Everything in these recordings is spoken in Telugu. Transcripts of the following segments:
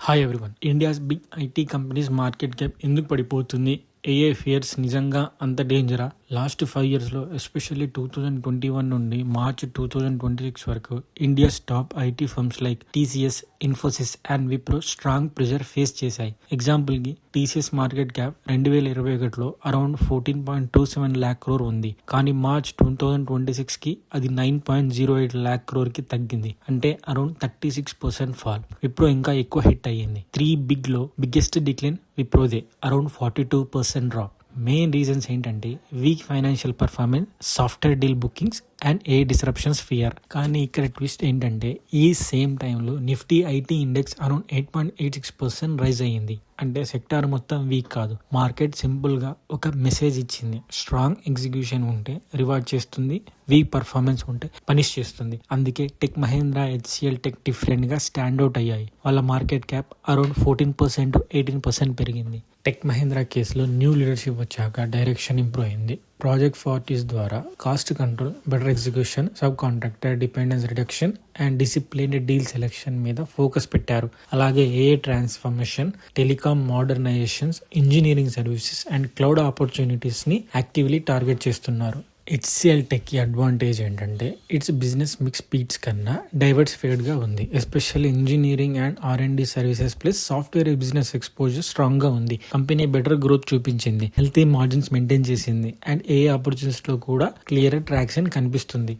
Hi everyone. India's big IT companies market cap ఎందుకు పడిపోతుంది? ఏఏ ఫియర్స్ నిజంగా అంత డేంజరా? లాస్ట్ 5 yearsలో ఎస్పెషల్లీ 2021 నుండి మార్చ్ 2026 వరకు India's top IT firms like TCS, Infosys and Wipro strong pressure face చేశాయి. ఎగ్జాంపుల్కి టీసీఎస్ మార్కెట్ క్యాప్ 2021లో అరౌండ్ 14.27 lakh crore ఉంది. కానీ మార్చ్ 2026కి అది 9.08 lakh crore తగ్గింది. అంటే అరౌండ్ 36% ఫాల్. విప్రో ఇంకా ఎక్కువ హిట్ అయ్యింది. 3 బిగ్లో బిగ్గెస్ట్ డిక్లైన్ విప్రోదే, అరౌండ్ 42% డ్రాప్. మెయిన్ రీజన్స్ ఏంటంటే weak financial performance, software deal bookings and AI disruptions fear. కానీ ఇక్కడ ట్విస్ట్ ఏంటంటే ఈ సేమ్ టైంలో Nifty IT index around 8.86% rise అయ్యింది. అంటే సెక్టార్ మొత్తం వీక్ కాదు, మార్కెట్ సింపుల్గా ఒక మెసేజ్ ఇచ్చింది. స్ట్రాంగ్ ఎగ్జిక్యూషన్ ఉంటే రివార్డ్ చేస్తుంది, వీక్ పర్ఫార్మెన్స్ ఉంటే పనిష్ చేస్తుంది. అందుకే టెక్ మహీంద్రా, హెచ్సిఎల్ టెక్ డిఫరెంట్గా స్టాండ్అవుట్ అయ్యాయి. వాళ్ళ మార్కెట్ క్యాప్ అరౌండ్ 14% to 18% పెరిగింది. టెక్ మహీంద్రా కేసులో న్యూ లీడర్షిప్ వచ్చాక డైరెక్షన్ ఇంప్రూవ్ అయింది. ప్రాజెక్ట్ ఫార్టీస్ ద్వారా cost control, better execution, subcontractor dependence reduction and disciplined deal selection మీద ఫోకస్ పెట్టారు. అలాగే AI transformation, telecom modernisations, engineering services and cloud ఆపర్చునిటీస్ని యాక్టివ్లీ టార్గెట్ చేస్తున్నారు. హెచ్సిఎల్ టెక్ అడ్వాంటేజ్ ఏంటంటే ఇట్స్ బిజినెస్ మిక్స్ స్పీడ్స్ కన్నా డైవర్సిఫైడ్గా ఉంది. Especially engineering and R&D services plus software business exposure స్ట్రాంగ్గా ఉంది. కంపెనీ బెటర్ గ్రోత్ చూపించింది, హెల్తీ మార్జిన్స్ మెయింటైన్ చేసింది అండ్ ఏ ఆపర్చునిటీస్లో కూడా క్లియర్ ట్రాక్షన్ కనిపిస్తుంది.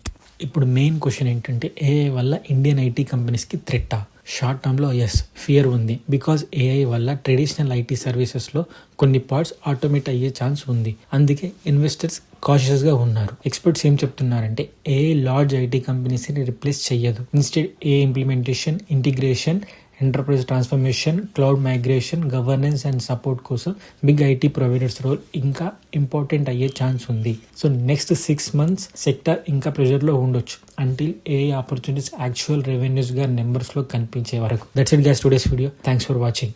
ఇప్పుడు మెయిన్ క్వశ్చన్ ఏంటంటే ఏఐ వల్ల ఇండియన్ ఐటీ కంపెనీస్కి థ్రెట్టా? షార్ట్ టర్మ్లో ఎస్, ఫియర్ ఉంది. బికాజ్ ఏఐ వల్ల ట్రెడిషనల్ ఐటీ సర్వీసెస్లో కొన్ని పార్ట్స్ ఆటోమేట్ అయ్యే ఛాన్స్ ఉంది. అందుకే ఇన్వెస్టర్స్ కాషియస్గా ఉన్నారు. ఎక్స్పర్ట్స్ ఏం చెప్తున్నారంటే ఏఐ లార్జ్ ఐటీ కంపెనీస్ని రిప్లేస్ చేయదు. Instead A implementation, integration, enterprise transformation, cloud migration, governance and support కోసం బిగ్ ఐటీ ప్రొవైడర్స్ రోల్ ఇంకా ఇంపార్టెంట్ అయ్యే ఛాన్స్ ఉంది. సో నెక్స్ట్ 6 months సెక్టర్ ఇంకా ప్రెషర్లో ఉండొచ్చు అంటిల్ ఏ ఆపర్చునిటీస్ యాక్చువల్ రెవెన్యూస్గా నెంబర్స్లో కనిపించే వరకు. That's it guys today's video. Thanks for watching.